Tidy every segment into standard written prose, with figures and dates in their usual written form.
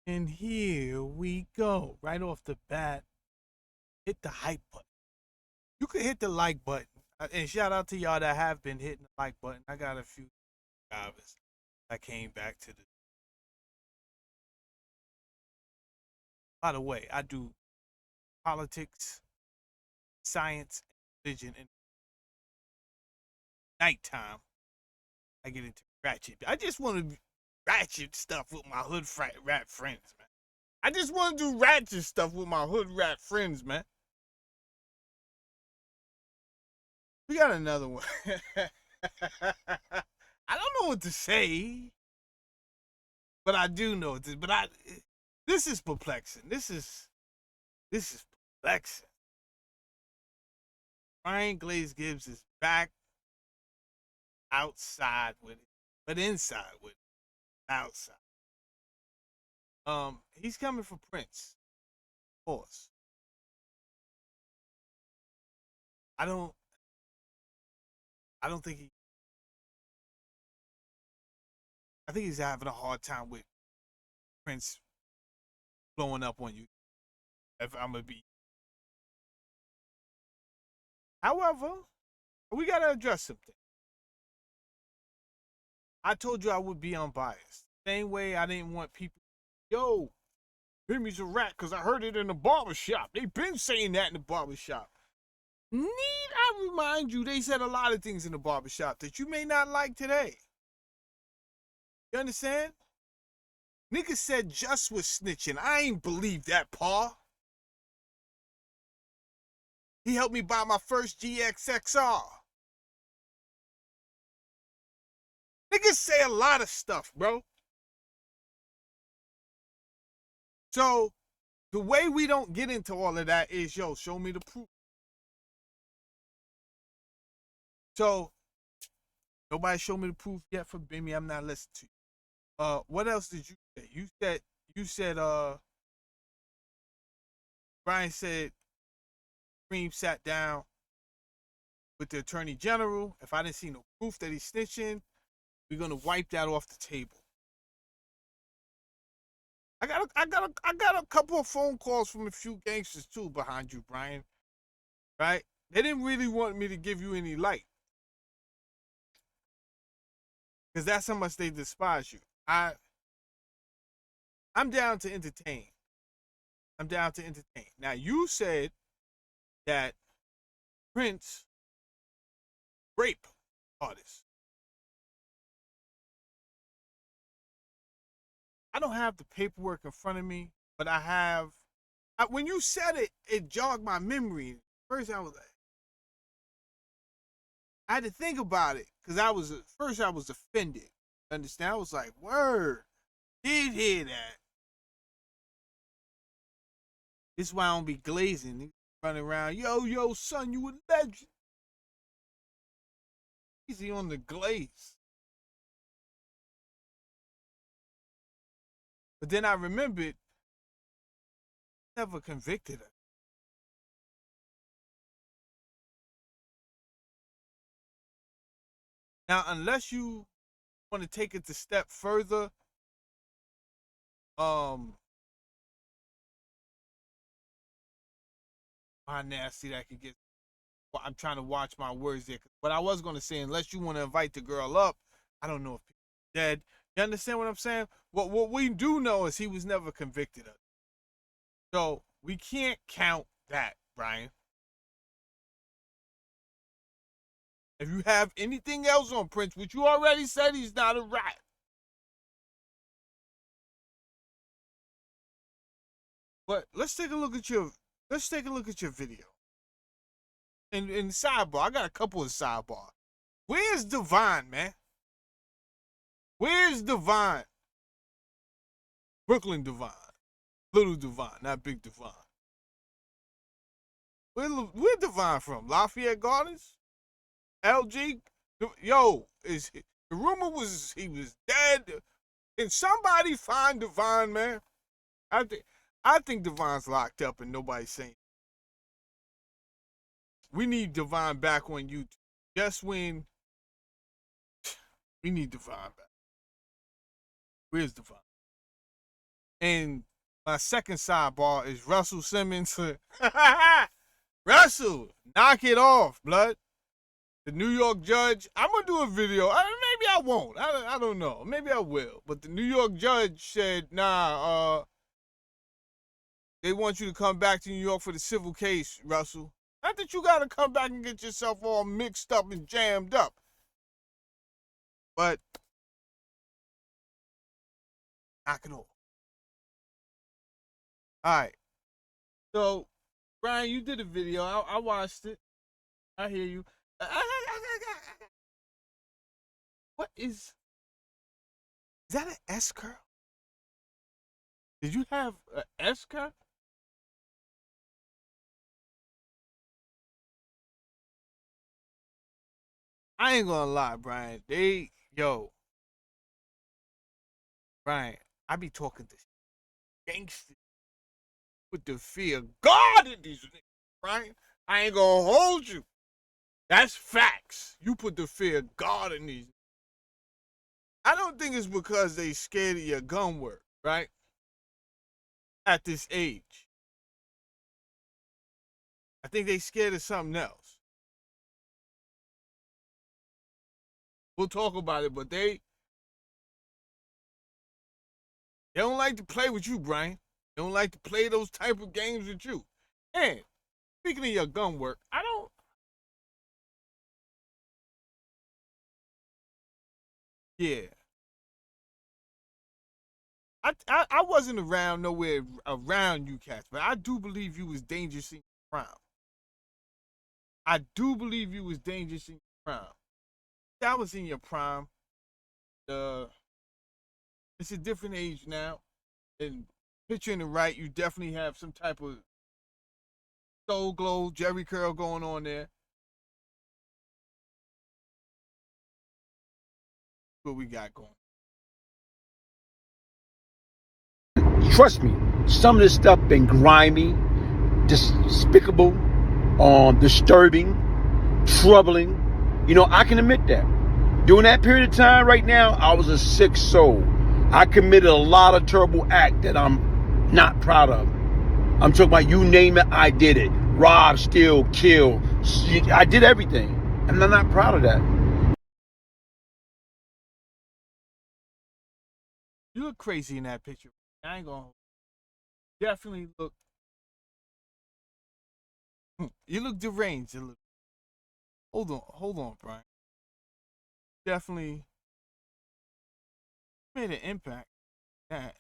And here we go. Right off the bat, hit the hype button. You could hit the like button. And shout out to y'all that have been hitting the like button. I got a few subscribers that came back to the. By the way, I do politics, science, and religion. And nighttime, I get into ratchet. I just want to ratchet stuff with my hood rat friends, man. I just want to do ratchet stuff with my hood rat friends, man. We got another one. I don't know what to say, but I do know this. But this is perplexing. This is perplexing. Brian Glaze Gibbs is back outside with it, but inside with it, outside. He's coming for Prince. Of course. I don't. I don't think he. I think he's having a hard time with Prince blowing up on you. If I'm gonna be. However, we gotta address something. I told you I would be unbiased. Same way I didn't want people. Yo, Jimmy's a rat because I heard it in the barbershop. They've been saying that in the barbershop. Need I remind you, they said a lot of things in the barbershop that you may not like today. You understand? Niggas said Just was snitching. I ain't believe that, Pa. He helped me buy my first GXXR. Niggas say a lot of stuff, bro. So, the way we don't get into all of that is, yo, show me the proof. So, nobody showed me the proof yet for Bimmy. I'm not listening to you. What else did you say? You said, Brian said, Cream sat down with the attorney general. If I didn't see no proof that he's snitching, we're gonna wipe that off the table. I got a couple of phone calls from a few gangsters too behind you, Brian. Right? They didn't really want me to give you any light. Because that's how much they despise you. I'm down to entertain. I'm down to entertain. Now you said that Prince rape artist. I don't have the paperwork in front of me, but I have. When you said it, it jogged my memory. First, I was like, I had to think about it because I was offended. Understand? I was like, word, did hear that. This is why I don't be glazing. Running around, yo, son, you a legend. Easy on the glaze. But then I remembered, never convicted her. Now, unless you want to take it a step further, how nasty that could get. Well, I'm trying to watch my words there. But I was going to say, unless you want to invite the girl up, I don't know if people are dead. You understand what I'm saying? What we do know is he was never convicted of it. So we can't count that, Brian. If you have anything else on Prince, which you already said he's not a rat. But let's take a look at your video. And sidebar, I got a couple of sidebar. Where's Devon, man? Where's Devon? Brooklyn Devon. Little Devon, not Big Devon. Where Devon from? Lafayette Gardens? LG? Yo, the rumor was he was dead. Can somebody find Devon, man? I think Devon's locked up and nobody's saying. We need Devon back on YouTube. Just when we need Devon back. Where's Devon? And my second sidebar is Russell Simmons. Russell, knock it off, blood. The New York judge, I'm going to do a video. Maybe I won't. I don't know. Maybe I will. But the New York judge said, nah, they want you to come back to New York for the civil case, Russell. Not that you got to come back and get yourself all mixed up and jammed up. But knock it off. All right. So, Brian, you did a video. I watched it. I hear you. What is that an S curl? Did you have an S curl? I ain't gonna lie, Brian. Brian, I be talking to gangsters with the fear of God in these niggas, Brian. I ain't gonna hold you. That's facts. You put the fear of God in these. I don't think it's because they scared of your gun work, right? At this age. I think they scared of something else. We'll talk about it, but they don't like to play with you, Brian. They don't like to play those type of games with you. And speaking of your gun work, Yeah. I wasn't nowhere around you cats, but I do believe you was dangerous in your prime. I do believe you was dangerous in your prime. That was in your prime. It's a different age now. And picture in the right, you definitely have some type of soul glow, Jerry curl going on there. What we got going? Trust me, some of this stuff been grimy, despicable, disturbing, troubling. You know, I can admit that. During that period of time right now, I was a sick soul. I committed a lot of terrible acts that I'm not proud of. I'm talking about you name it, I did it. Rob, steal, kill. I did everything. And I'm not proud of that. You look crazy in that picture. I ain't gonna definitely look. You look deranged. Hold on, Brian. Definitely made an impact. That.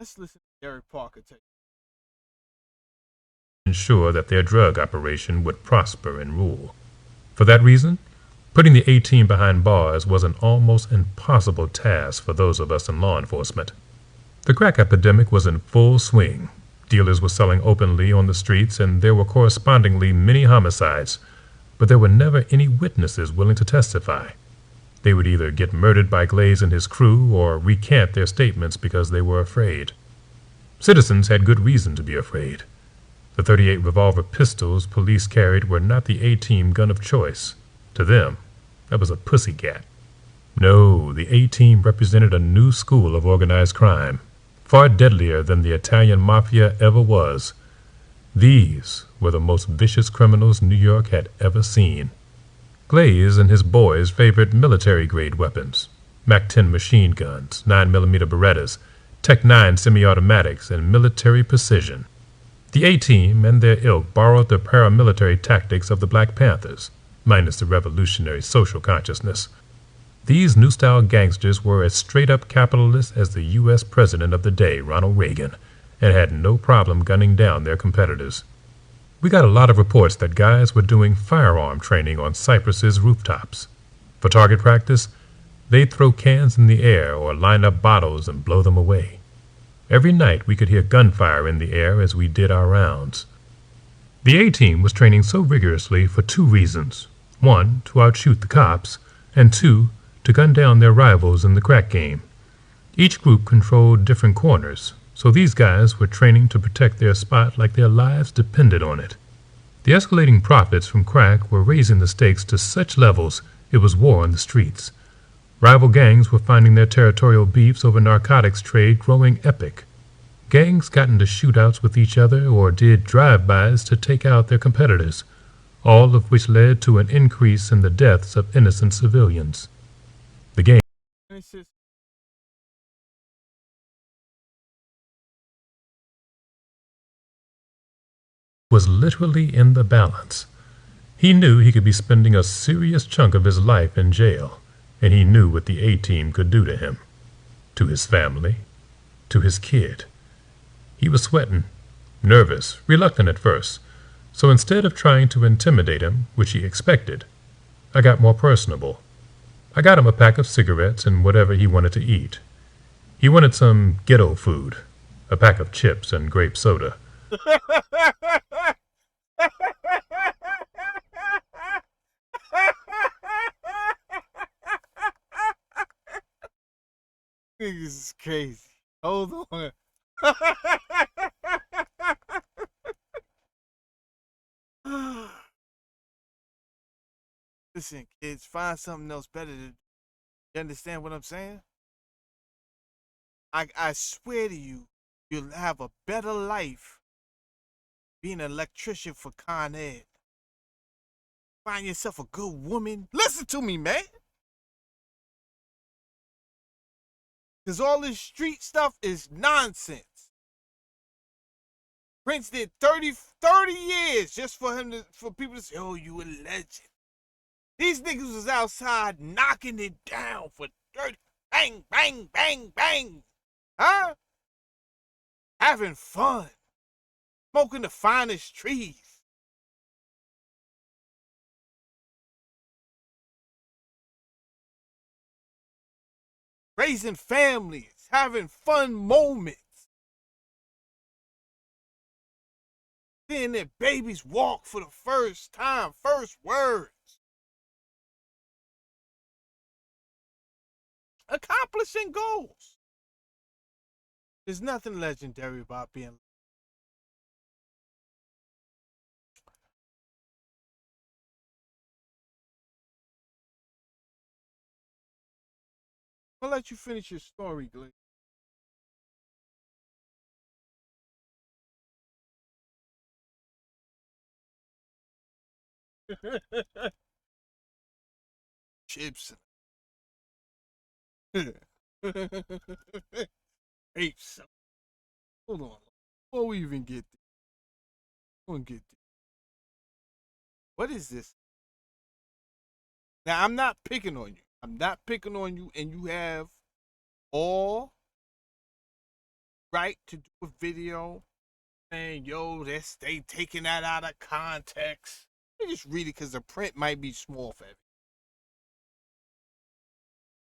Let's listen to Derek Parker take. Ensure that their drug operation would prosper and rule. For that reason, putting the A-team behind bars was an almost impossible task for those of us in law enforcement. The crack epidemic was in full swing. Dealers were selling openly on the streets, and there were correspondingly many homicides, but there were never any witnesses willing to testify. They would either get murdered by Glaze and his crew or recant their statements because they were afraid. Citizens had good reason to be afraid. The .38 revolver pistols police carried were not the A-team gun of choice. To them, that was a pussycat. No, the A-team represented a new school of organized crime, far deadlier than the Italian mafia ever was. These were the most vicious criminals New York had ever seen. Glaze and his boys favored military-grade weapons, MAC-10 machine guns, 9mm Berettas, Tech-9 semi-automatics, and military precision. The A-team and their ilk borrowed the paramilitary tactics of the Black Panthers, minus the revolutionary social consciousness. These new-style gangsters were as straight-up capitalist as the U.S. president of the day, Ronald Reagan, and had no problem gunning down their competitors. We got a lot of reports that guys were doing firearm training on Cypress's rooftops. For target practice, they'd throw cans in the air or line up bottles and blow them away. Every night we could hear gunfire in the air as we did our rounds. The A-team was training so rigorously for two reasons. One, to outshoot the cops, and two, to gun down their rivals in the crack game. Each group controlled different corners, so these guys were training to protect their spot like their lives depended on it. The escalating profits from crack were raising the stakes to such levels it was war on the streets. Rival gangs were finding their territorial beefs over narcotics trade growing epic. Gangs got into shootouts with each other or did drive-bys to take out their competitors, all of which led to an increase in the deaths of innocent civilians. The game was literally in the balance. He knew he could be spending a serious chunk of his life in jail, and he knew what the A-Team could do to him, to his family, to his kid. He was sweating, nervous, reluctant at first, so instead of trying to intimidate him, which he expected, I got more personable. I got him a pack of cigarettes and whatever he wanted to eat. He wanted some ghetto food, a pack of chips and grape soda. Niggas is crazy. Hold on. Listen, kids, find something else better to do. You understand what I'm saying? I swear to you, you'll have a better life being an electrician for Con Ed. Find yourself a good woman. Listen to me, man. Because all this street stuff is nonsense. Prince did 30 years just for people to say, oh, you a legend. These niggas was outside knocking it down for 30. Bang, bang, bang, bang. Huh? Having fun. Smoking the finest trees. Raising families. Having fun moments. Seeing their babies walk for the first time. First words. Accomplishing goals. There's nothing legendary about being. I'll let you finish your story, Glaze. Chips. Apes. Hold on. Before we even get there. What is this? Now, I'm not picking on you. I'm not picking on you, and you have all right to do a video saying, yo, they taking that out of context. Let me just read it because the print might be small for everyone.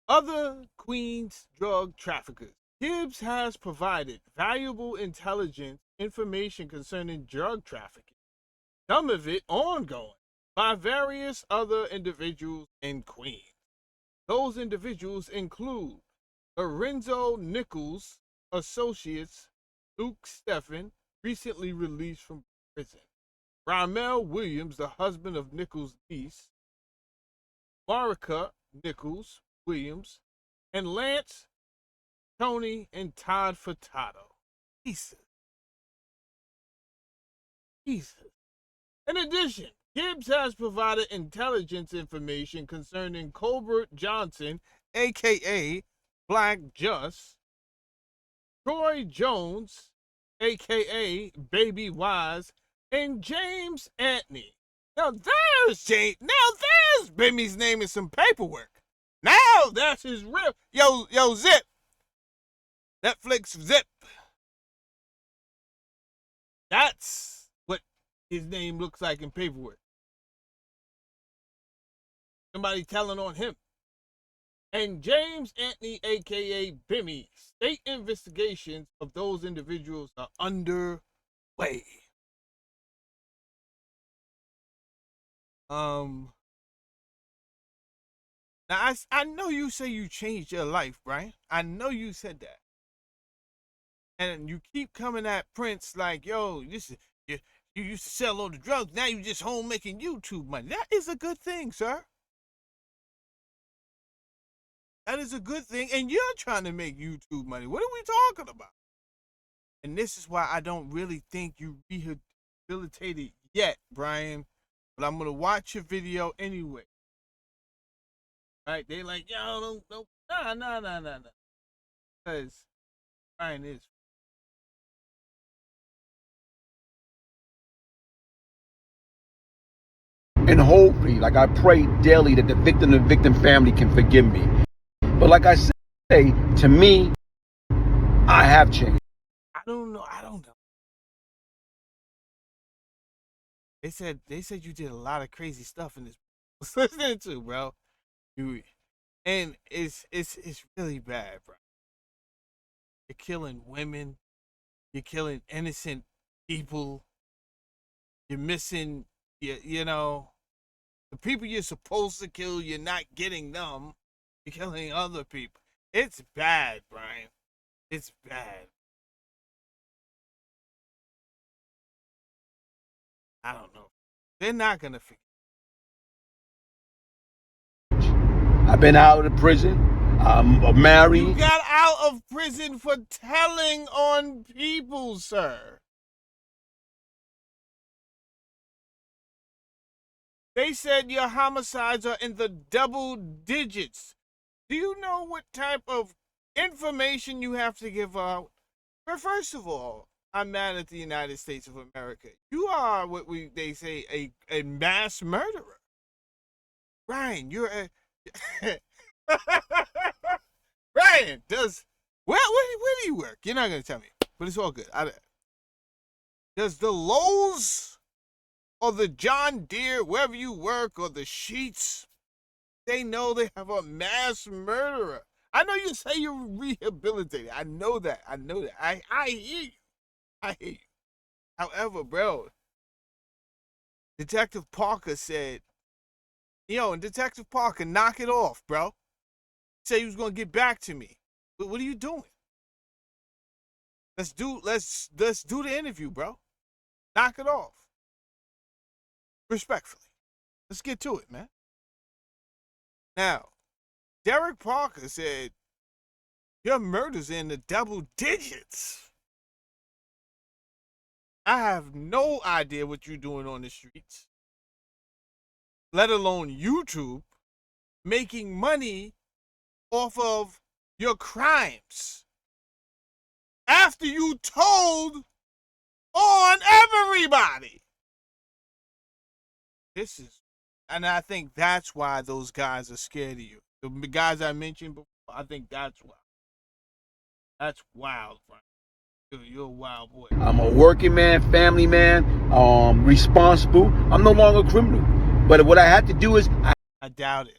Other Queens drug traffickers. Gibbs has provided valuable intelligence information concerning drug trafficking, some of it ongoing, by various other individuals in Queens. Those individuals include Lorenzo Nichols' associates, Luke Steffen, recently released from prison, Ramel Williams, the husband of Nichols' niece, Marika Nichols Williams, and Lance, Tony, and Todd Furtado. Jesus. In addition, Gibbs has provided intelligence information concerning Colbert Johnson, a.k.a. Black Just, Troy Jones, a.k.a. Baby Wise, and James Antony. Now there's Bimmy's name in some paperwork. Now that's his real. Yo, Zip. Netflix Zip. That's what his name looks like in paperwork. Somebody telling on him. And James Antony, a.k.a. Bimmy. State investigations of those individuals are underway. Now, I know you say you changed your life, Brian. I know you said that. And you keep coming at Prince like, yo, you used to sell all the drugs. Now you just home making YouTube money. That is a good thing, sir. That is a good thing. And you're trying to make YouTube money. What are we talking about? And this is why I don't really think you rehabilitated yet, Brian. But I'm gonna watch your video anyway. Right? They like, yo, don't, nah. Because Brian is. And hopefully, like I pray daily that the victim and the victim family can forgive me. But like I say, to me, I have changed. I don't know. They said you did a lot of crazy stuff in this. Listening to, bro. And it's really bad, bro. You're killing women. You're killing innocent people. You're missing, you know, the people you're supposed to kill. You're not getting them. You're killing other people. It's bad, Brian. It's bad. I don't know. They're not gonna forget. I've been out of prison. I'm married. You got out of prison for telling on people, sir. They said your homicides are in the double digits. Do you know what type of information you have to give out? Well, first of all, I'm mad at the United States of America. You are what they say a mass murderer. Brian, you're a Brian, where do you work? You're not gonna tell me, but it's all good. Does the Lowe's or the John Deere, wherever you work, or the Sheets, they know they have a mass murderer? I know you say you're rehabilitated. I know that. I hear you. I hear you. However, bro, Detective Parker said, and Detective Parker, knock it off, bro. Say he was gonna get back to me. But what are you doing? Let's do the interview, bro. Knock it off. Respectfully. Let's get to it, man. Now, Derek Parker said, your murder's in the double digits. I have no idea what you're doing on the streets, let alone YouTube, making money off of your crimes after you told on everybody. And I think that's why those guys are scared of you. The guys I mentioned before, I think that's why. That's wild, bro. You're a wild boy. I'm a working man, family man, responsible. I'm no longer a criminal. But what I had to do is... I doubt it.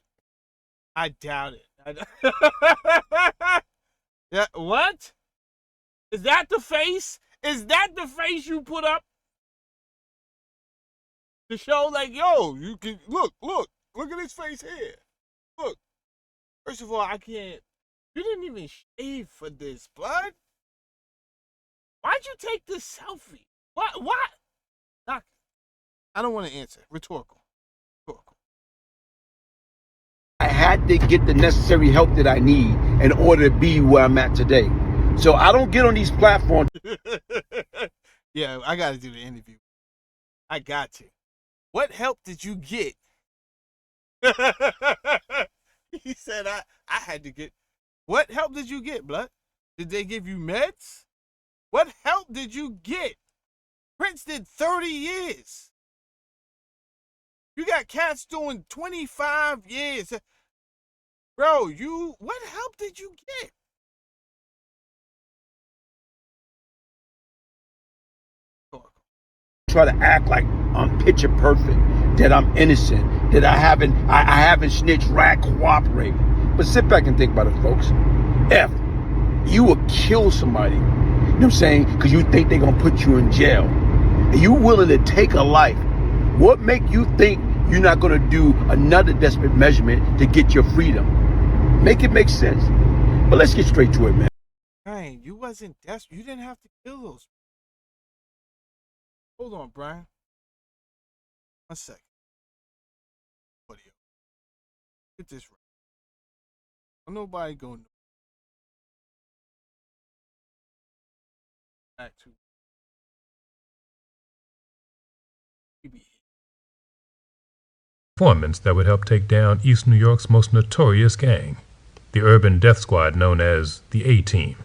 Yeah, what? Is that the face? Is that the face you put up? To show like, yo, you can, look at his face here. Look. First of all, I can't. You didn't even shave for this, bud. Why'd you take this selfie? What? I don't want to answer. Rhetorical. I had to get the necessary help that I need in order to be where I'm at today. So I don't get on these platforms. Yeah, I got to do the interview. I got to. What help did you get? He said I had to get. What help did you get, blood? Did they give you meds? What help did you get? Prince did 30 years. You got cats doing 25 years. Bro, what help did you get? Try to act like I'm picture perfect, that I'm innocent, that I haven't snitched, rat, cooperate. But sit back and think about it, folks. If you would kill somebody, you know what I'm saying, because you think they're gonna put you in jail, and you willing to take a life, what make you think you're not gonna do another desperate measurement to get your freedom? Make it make sense. But let's get straight to it, man. Brian, you wasn't desperate. You didn't have to kill those. Hold on, Brian. 1 second. Audio. Get this right. Nobody going back to maybe. Performance that would help take down East New York's most notorious gang, the urban death squad known as the A-Team.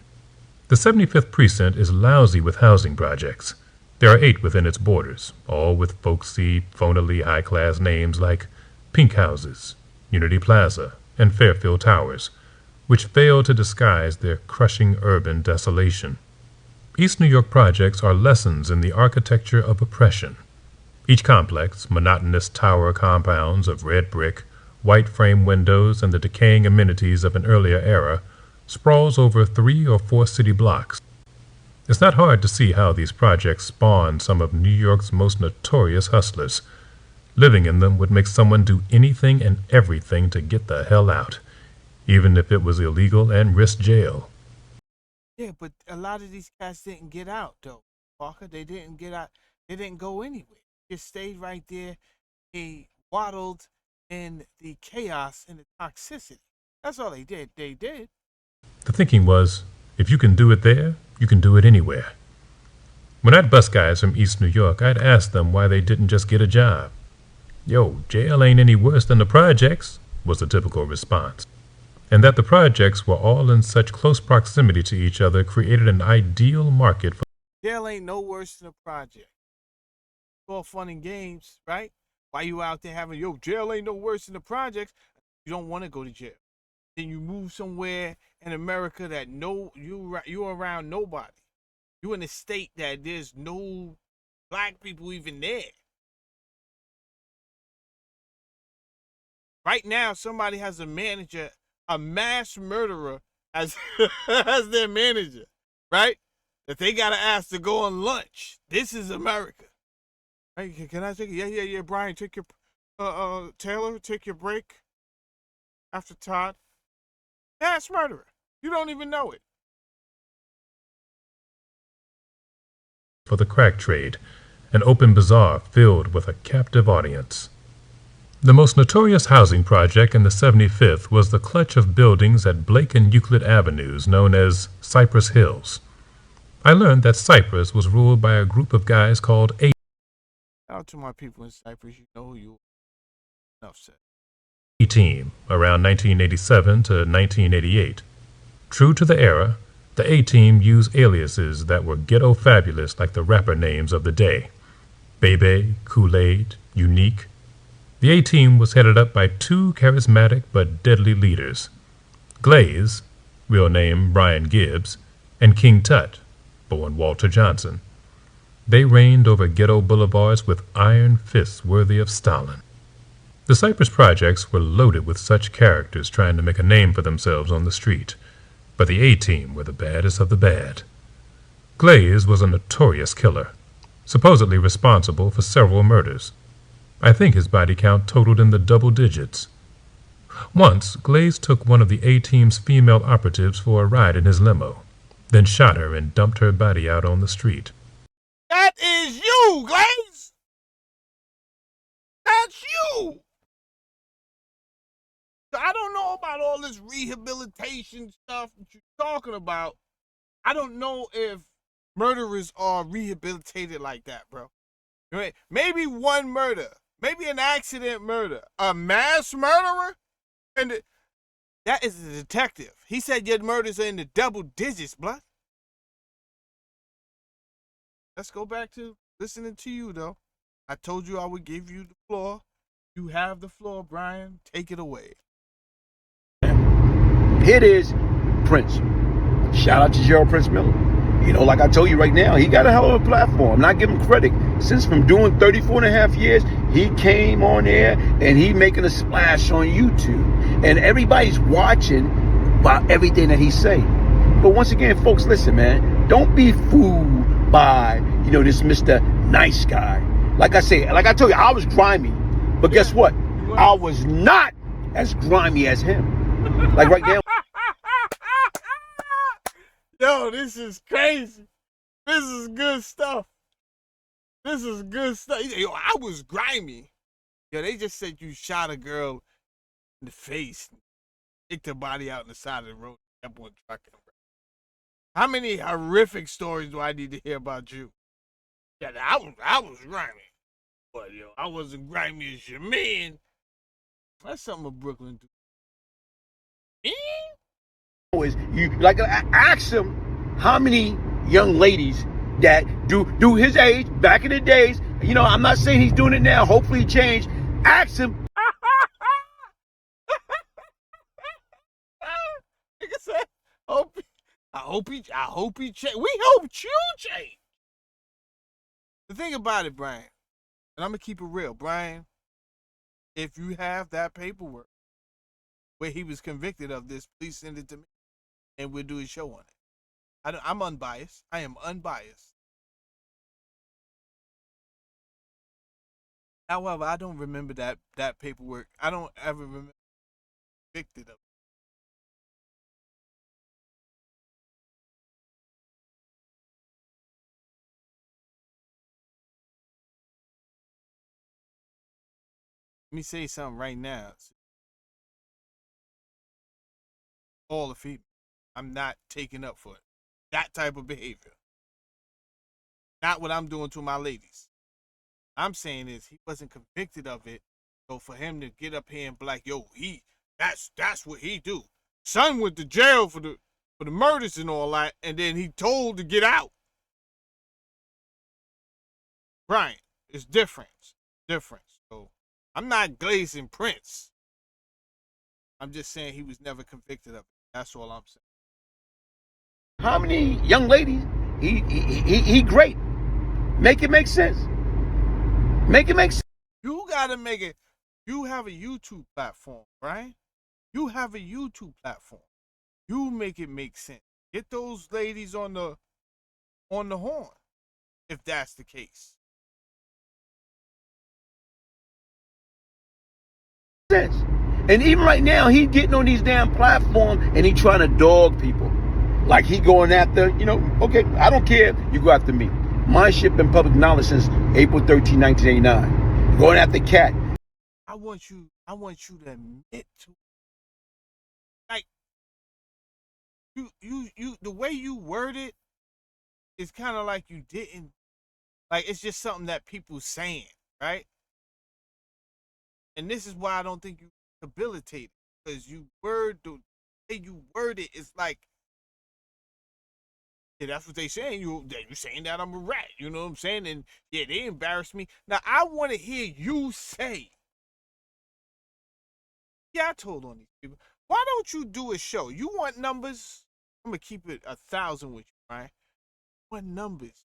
The 75th Precinct is lousy with housing projects. There are 8 within its borders, all with folksy, phonily high-class names like Pink Houses, Unity Plaza, and Fairfield Towers, which fail to disguise their crushing urban desolation. East New York projects are lessons in the architecture of oppression. Each complex, monotonous tower compounds of red brick, white frame windows, and the decaying amenities of an earlier era, sprawls over 3 or 4 city blocks. It's not hard to see how these projects spawn some of New York's most notorious hustlers. Living in them would make someone do anything and everything to get the hell out, even if it was illegal and risk jail. Yeah, but a lot of these cats didn't get out, though, Parker. They didn't get out. They didn't go anywhere. They just stayed right there. They waddled in the chaos and the toxicity. That's all they did. They did. The thinking was, if you can do it there, you can do it anywhere. When I'd bust guys from East New York, I'd ask them why they didn't just get a job. Yo, jail ain't any worse than the projects, was the typical response. And that the projects were all in such close proximity to each other created an ideal market for Jail ain't no worse than a project. It's all fun and games, right? Why you out there having, jail ain't no worse than the projects? You don't want to go to jail. Then you move somewhere in America that you around nobody. You in a state that there's no black people even there. Right now, somebody has a manager, a mass murderer as as their manager, right? That they gotta ask to go on lunch. This is America. Hey, can I take it? Yeah. Brian, take your Taylor, take your break after Todd. Mass murderer. You don't even know it. for the crack trade, an open bazaar filled with a captive audience. The most notorious housing project in the 75th was the clutch of buildings at Blake and Euclid Avenues known as Cypress Hills. I learned that Cypress was ruled by a group of guys called A. Out to my people in Cypress, you know who you are. Enough said. Team around 1987 to 1988. True to the era, the A-Team used aliases that were ghetto fabulous like the rapper names of the day. Bebe, Kool-Aid, Unique. The A-Team was headed up by two charismatic but deadly leaders, Glaze, real name Brian Gibbs, and King Tut, born Walter Johnson. They reigned over ghetto boulevards with iron fists worthy of Stalin. The Cypress projects were loaded with such characters trying to make a name for themselves on the street, but the A-Team were the baddest of the bad. Glaze was a notorious killer, supposedly responsible for several murders. I think his body count totaled in the double digits. Once, Glaze took one of the A-Team's female operatives for a ride in his limo, then shot her and dumped her body out on the street. That is you, Glaze! That's you! I don't know about all this rehabilitation stuff that you're talking about. I don't know if murderers are rehabilitated like that, bro. Maybe one murder. Maybe an accident murder. A mass murderer? And that is a detective. He said your murders are in the double digits, blood. Let's go back to listening to you, though. I told you I would give you the floor. You have the floor, Brian. Take it away. Here it is, Prince. Shout out to Gerald Prince Miller. You know, like I told you right now, he got a hell of a platform. And I give him credit. Since from doing 34 and a half years, he came on there and he making a splash on YouTube. And everybody's watching about everything that he's saying. But once again, folks, listen, man. Don't be fooled by, this Mr. Nice Guy. Like I told you, I was grimy. But guess what? I was not as grimy as him. Like right now. Yo, this is crazy. This is good stuff. This is good stuff. Yo, I was grimy. Yo, they just said you shot a girl in the face. kicked her body out on the side of the road, kept on trucking. How many horrific stories do I need to hear about you? Yeah, I was grimy. But, yo, I wasn't grimy as your man. That's something a Brooklyn do. Me? Is you like ask him how many young ladies that do his age back in the days. You know, I'm not saying he's doing it now. Hopefully he changed. Ask him. Like I said, I hope he change. We hope you change. The thing about it, Brian, and I'm gonna keep it real, Brian. If you have that paperwork where he was convicted of this, please send it to me, and we'll do a show on it. I'm unbiased. I am unbiased. However, I don't remember that paperwork. I don't ever remember convicted of it. Let me say something right now. All the females. I'm not taking up for it. That type of behavior. Not what I'm doing to my ladies. I'm saying is he wasn't convicted of it. So for him to get up here and be like, yo, that's what he do. Son went to jail for the murders and all that, and then he told to get out. Brian, it's different. Different. So I'm not glazing Prince. I'm just saying he was never convicted of it. That's all I'm saying. How many young ladies? He great. Make it make sense. Make it make sense. You gotta make it. You have a YouTube platform, right? You have a YouTube platform. You make it make sense. Get those ladies on the horn, if that's the case. Sense. And even right now, he getting on these damn platforms and he trying to dog people. Like he going after, you know, okay, I don't care. You go after me. My shit been public knowledge since April 13, 1989. Going after Cat. I want you to admit to, like, you the way you word it is kind of like you didn't, like, it's just something that people saying, right? And this is why I don't think you rehabilitate it, because the way you word it is like, yeah, that's what they saying. You saying that I'm a rat, you know what I'm saying? And yeah, they embarrass me. Now I want to hear you say, yeah, I told on these people. Why don't you do a show? You want numbers? I'm gonna keep it 1,000 with you, right? What numbers?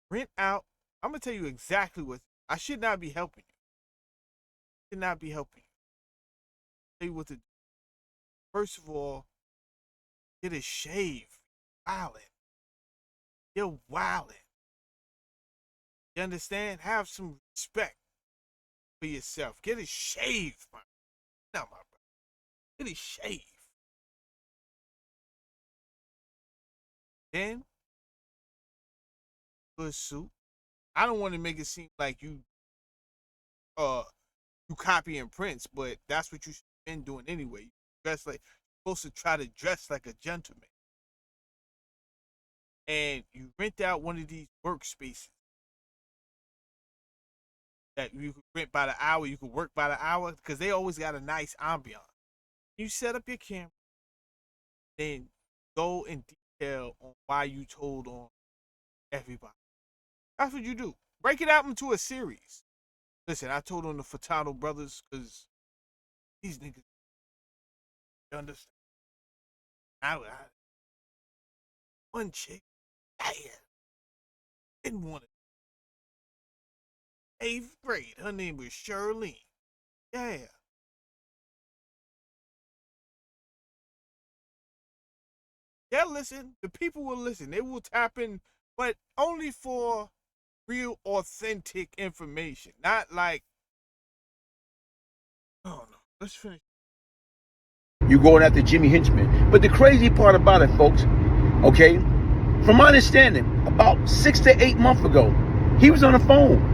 Rent out. I'm gonna tell you exactly what. I should not be helping you. Should not be helping you. Tell you what to do. First of all, get a shave. Wildin'. You're wildin'. You understand? Have some respect for yourself. Get a shave, man. No, my brother. Get a shave. Then, good suit. I don't want to make it seem like you copying Prince, but that's what you should have been doing anyway. You dress like, you're supposed to try to dress like a gentleman. And you rent out one of these workspaces that you could rent by the hour, you could work by the hour, because they always got a nice ambiance. You set up your camera, then go in detail on why you told on everybody. That's what you do. Break it out into a series. Listen, I told on the Furtado brothers because these niggas, you understand? One chick, didn't want it. 8th grade, her name was Shirlene. Yeah. Yeah, listen. The people will listen. They will tap in, but only for real, authentic information. Not like, oh no, let's finish. You going after Jimmy Hinchman. But the crazy part about it, folks, okay, from my understanding, about 6 to 8 months ago, he was on the phone.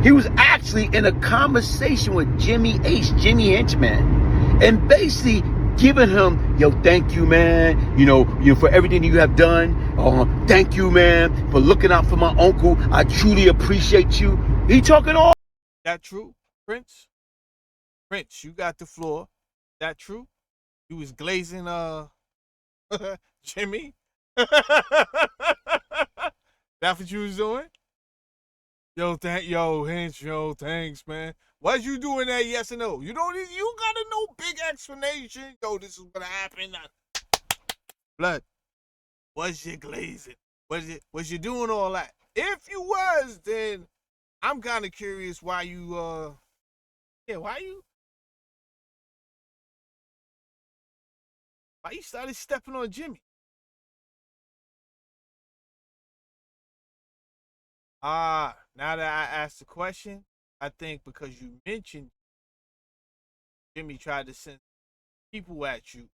He was actually in a conversation with Jimmy Hinchman. and basically giving him, yo, thank you, man. For everything you have done. Thank you, man, for looking out for my uncle. I truly appreciate you. He talking all. That true, Prince? Prince, you got the floor. That true? You was glazing Jimmy? That's what you was doing? Hinch, thanks, man. Was you doing that? Yes or no? You gotta know big explanation. Yo, this is what happened. Blood, was you glazing? Was you doing all that? If you was, then I'm kind of curious why you why you started stepping on Jimmy? Now that I asked the question, I think because you mentioned Jimmy tried to send people at you,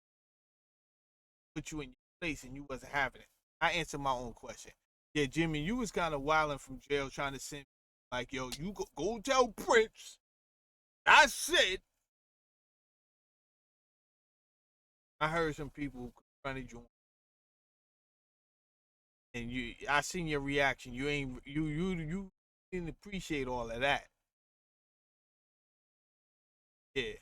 put you in your place, and you wasn't having it. I answered my own question. Yeah, Jimmy, you was kind of wilding from jail trying to send, like, yo, you go tell Prince. I said, I heard some people trying to join. And I seen your reaction. You didn't appreciate all of that. Yeah,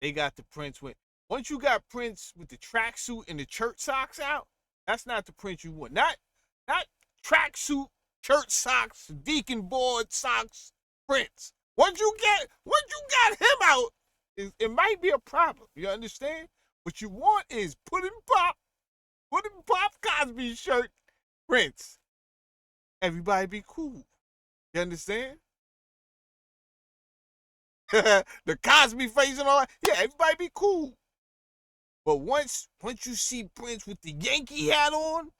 they got the Prince with. Once you got Prince with the tracksuit and the church socks out, that's not the Prince you want. Not tracksuit, church socks, deacon board socks, Prince. Once you got him out, it might be a problem. You understand? What you want is put in Pop Cosby shirt, Prince. Everybody be cool. You understand? The Cosby face and all that. Yeah, everybody be cool. But once you see Prince with the Yankee hat on,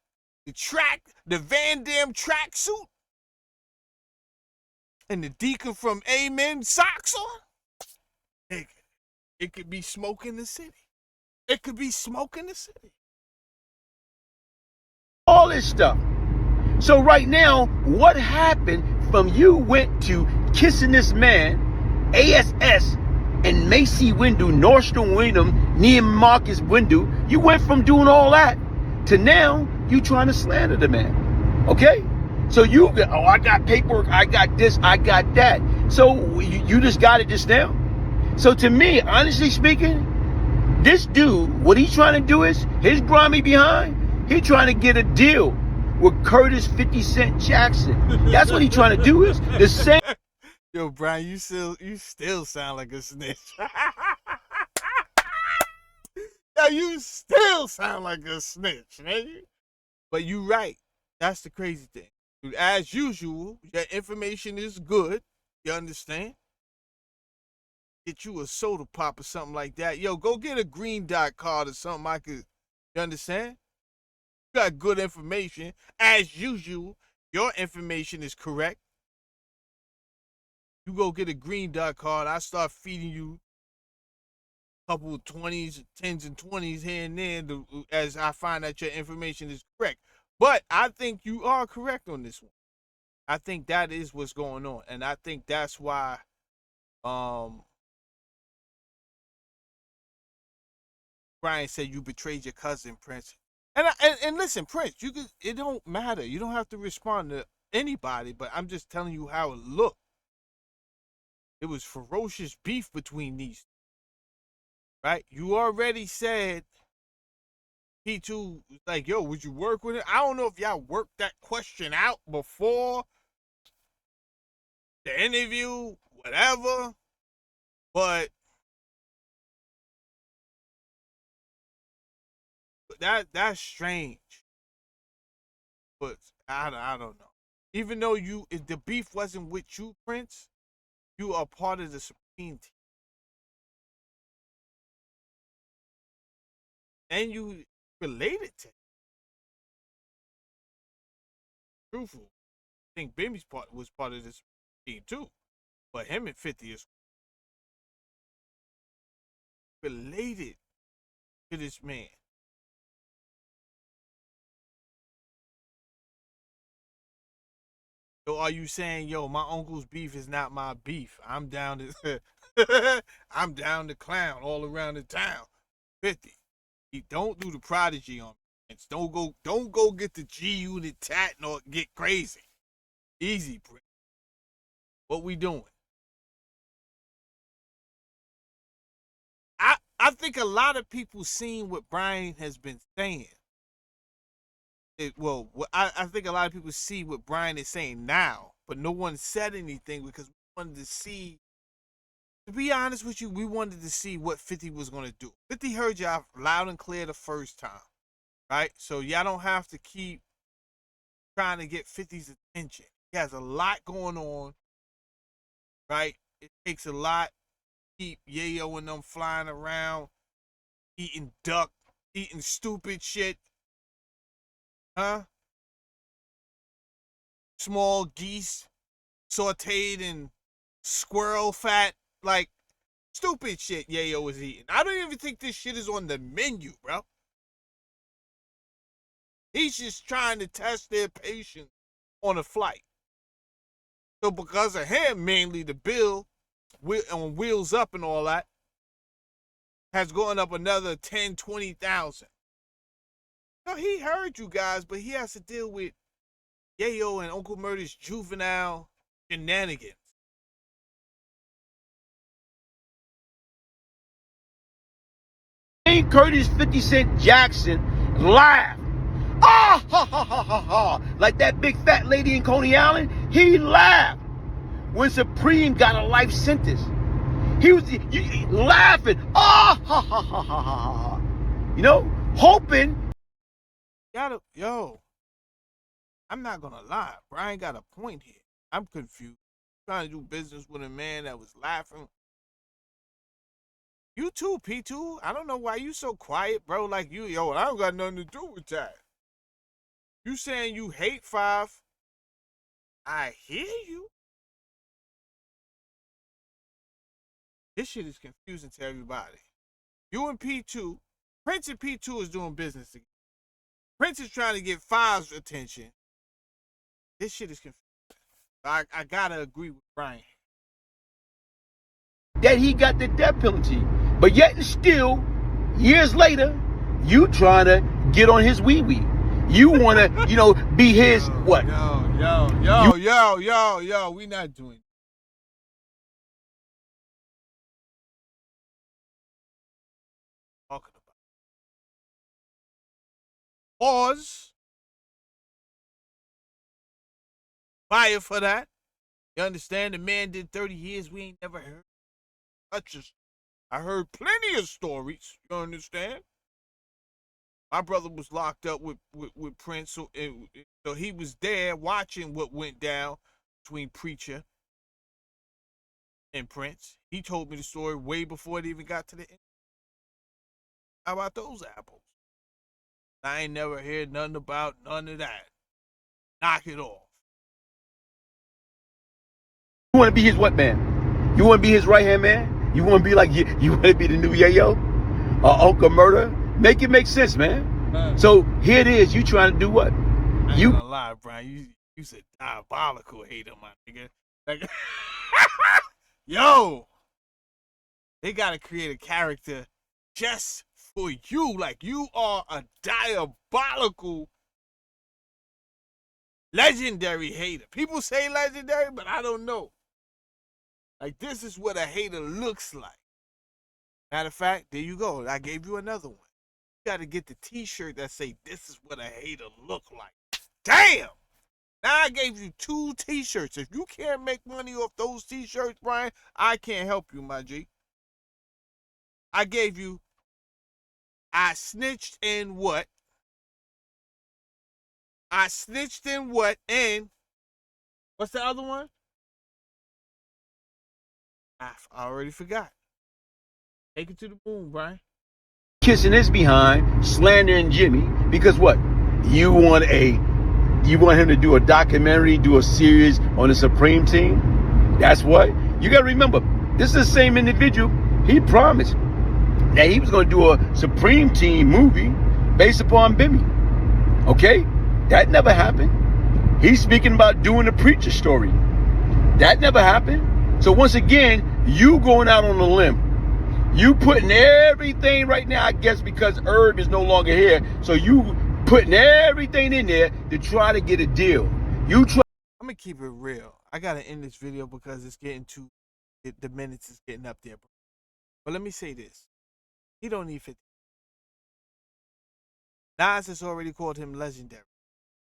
the Van Damme tracksuit, and the deacon from Amen socks on, it could be smoke in the city. It could be smoke in the city. All this stuff. So right now, what happened from you went to kissing this man, ASS, and Macy Windu, Nordstrom Wyndham, Neiman Marcus Windu. You went from doing all that to now you trying to slander the man. Okay? So I got paperwork, I got this, I got that. So you just got it just now. So to me, honestly speaking, this dude, what he's trying to do is, his grimy behind, he trying to get a deal with Curtis 50 Cent Jackson. That's what he trying to do is the same. Yo, Brian, you still sound like a snitch. Yo, you still sound like a snitch, man. But you right. That's the crazy thing. As usual, your information is good. You understand? Get you a soda pop or something like that. Yo, go get a green dot card or something. You understand? You got good information. As usual, your information is correct. You go get a green dot card, I start feeding you a couple of 20s, 10s, and 20s here and there as I find that your information is correct. But I think you are correct on this one. I think that is what's going on. And I think that's why Brian said you betrayed your cousin, Prince. And listen, Prince, it don't matter. You don't have to respond to anybody, but I'm just telling you how it looked. It was ferocious beef between these two, right? You already said he too was like, yo, would you work with it? I don't know if y'all worked that question out before the interview, whatever, but that's strange. But I don't know. Even though if the beef wasn't with you, Prince, you are part of the Supreme team. And you related to him. Truthful. I think Bimmy's was part of this team too. But him and 50 is related to this man. So are you saying, yo, my uncle's beef is not my beef? I'm down to I'm down to clown all around the town. 50. He don't do the prodigy on me. Don't go get the G Unit tat nor get crazy. Easy, Prince. What we doing? I think a lot of people seen what Brian has been saying. I think a lot of people see what Brian is saying now, but no one said anything because we wanted to see. To be honest with you, we wanted to see what 50 was going to do. 50 heard y'all loud and clear the first time, right? So y'all don't have to keep trying to get 50's attention. He has a lot going on, right? It takes a lot to keep Yayo and them flying around, eating duck, eating stupid shit. Huh? Small geese, sauteed in squirrel fat, like stupid shit Yayo is eating. I don't even think this shit is on the menu, bro. He's just trying to test their patience on a flight. So because of him, mainly the bill on Wheels Up and all that has gone up another 10, 20,000. So he heard you guys, but he has to deal with Yayo and Uncle Murder's juvenile shenanigans. Curtis 50 Cent Jackson laughed. Ah, ha, ha, ha, ha, ha. Like that big fat lady in Coney Island, he laughed when Supreme got a life sentence. He was laughing. Ah, ha, ha, ha, ha, ha, ha. You know, hoping. Yo, I'm not gonna lie. Brian got a point here. I'm confused. Trying to do business with a man that was laughing. You too, P2. I don't know why you so quiet, bro. Like I don't got nothing to do with that. You saying you hate 5. I hear you. This shit is confusing to everybody. You and P2, Prince and P2 is doing business together. Prince is trying to get 5's attention. This shit is confusing. I gotta agree with Brian. That he got the death penalty. But yet and still, years later, you trying to get on his wee-wee. You want to, be his, what? Yo, we not doing it. Talking about. Pause. Fire for that. You understand? The man did 30 years. We ain't never heard such. I heard plenty of stories. You understand? My brother was locked up with Prince, so he was there watching what went down between Preacher and Prince. He told me the story way before it even got to the end. How about those apples? I ain't never heard nothing about none of that. Knock it off. You want to be his what man? You want to be his right-hand man? You want to be like, you want to be the new Yayo? Or Uncle Murder? Make it make sense, man. So here it is. You trying to do what? I ain't gonna lie, Brian. You said diabolical hater, my nigga. Like, yo, they gotta create a character just for you. Like, you are a diabolical, legendary hater. People say legendary, but I don't know. Like, this is what a hater looks like. Matter of fact, there you go. I gave you another one. You got to get the t-shirt that say, this is what a hater look like. Damn! Now I gave you 2 t-shirts. If you can't make money off those t-shirts, Brian, I can't help you, my G. I gave you, I snitched in what? I snitched in what? And what's the other one? I already forgot. Take it to the moon, Brian. Kissing his behind, slandering Jimmy, because what? You want him to do a documentary, do a series on the Supreme team? That's what? You got to remember, this is the same individual. He promised that he was going to do a Supreme team movie based upon Bimmy. Okay? That never happened. He's speaking about doing a Preacher story. That never happened. So once again, You going out on a limb. You putting everything right now, I guess because Herb is no longer here. So you putting everything in there to try to get a deal. I'm gonna keep it real. I gotta end this video because it's getting too, the minutes is getting up there. But let me say this: he don't need 50. Nas has already called him legendary.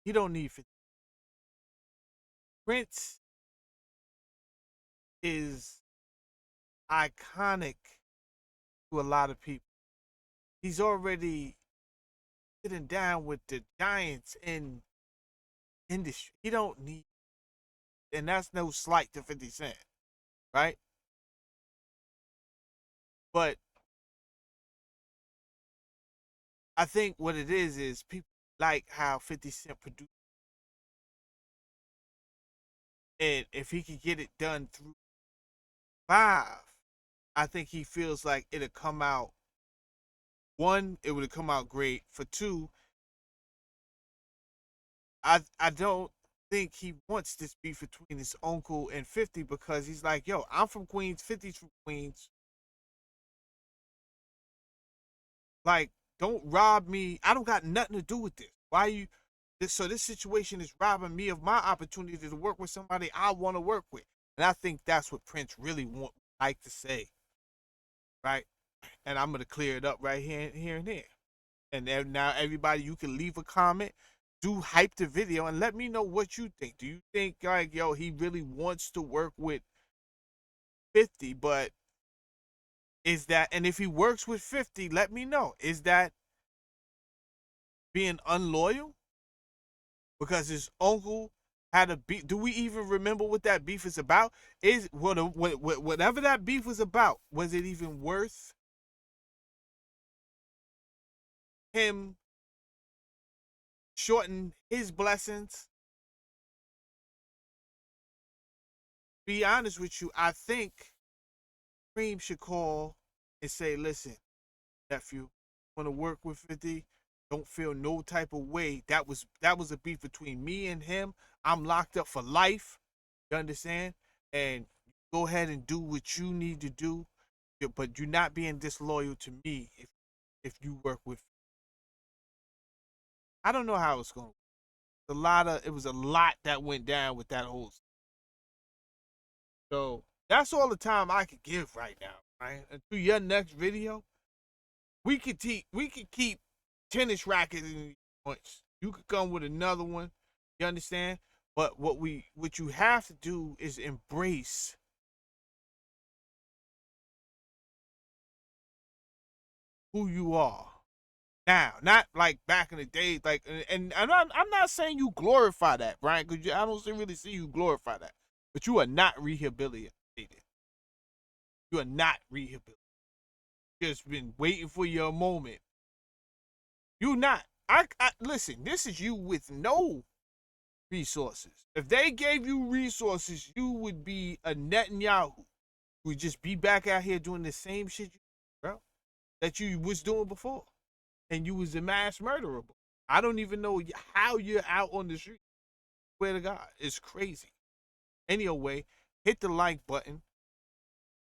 He don't need 50. Prince is iconic to a lot of people. He's already sitting down with the giants in industry. He don't need, and that's no slight to 50 Cent, right? But I think what it is people like how 50 Cent produced. And if he could get it done through 5, I think he feels like it'll come out. 1, it would have come out great. For 2, I don't think he wants this beef between his uncle and 50 because he's like, yo, I'm from Queens, 50's from Queens. Like, don't rob me. I don't got nothing to do with this. Why you? So this situation is robbing me of my opportunity to work with somebody I want to work with. And I think that's what Prince really like to say, right? And I'm gonna clear it up right here and there. And now everybody, you can leave a comment, do hype the video, and let me know what you think. Do you think like, yo, he really wants to work with 50, but is that, and if he works with 50, let me know. Is that being unloyal? Because his uncle had a beef. Do we even remember what that beef is about? Is whatever that beef was about, was it even worth him shorting his blessings? Be honest with you, I think Cream should call and say, listen, nephew, want to work with 50? Don't feel no type of way. That was a beef between me and him. I'm locked up for life. You understand? And go ahead and do what you need to do, but you're not being disloyal to me if you work with. I don't know how it's going. It was a lot that went down with that whole. So that's all the time I could give right now. Right? Until your next video, we could keep tennis rackets in points. You could come with another one. You understand? But what you have to do is embrace who you are now, not like back in the day. Like, and I'm not saying you glorify that, Brian, because I don't really see you glorify that. But you are not rehabilitated. You are not rehabilitated. You just been waiting for your moment. You not. I listen. This is you with no resources. If they gave you resources, you would be a Netanyahu. You would just be back out here doing the same shit, bro, that you was doing before. And you was a mass murderer. I don't even know how you're out on the street. Swear to God, it's crazy. Anyway, hit the like button.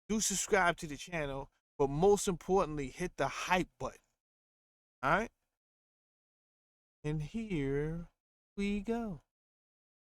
Do subscribe to the channel. But most importantly, hit the hype button. All right? And here we go.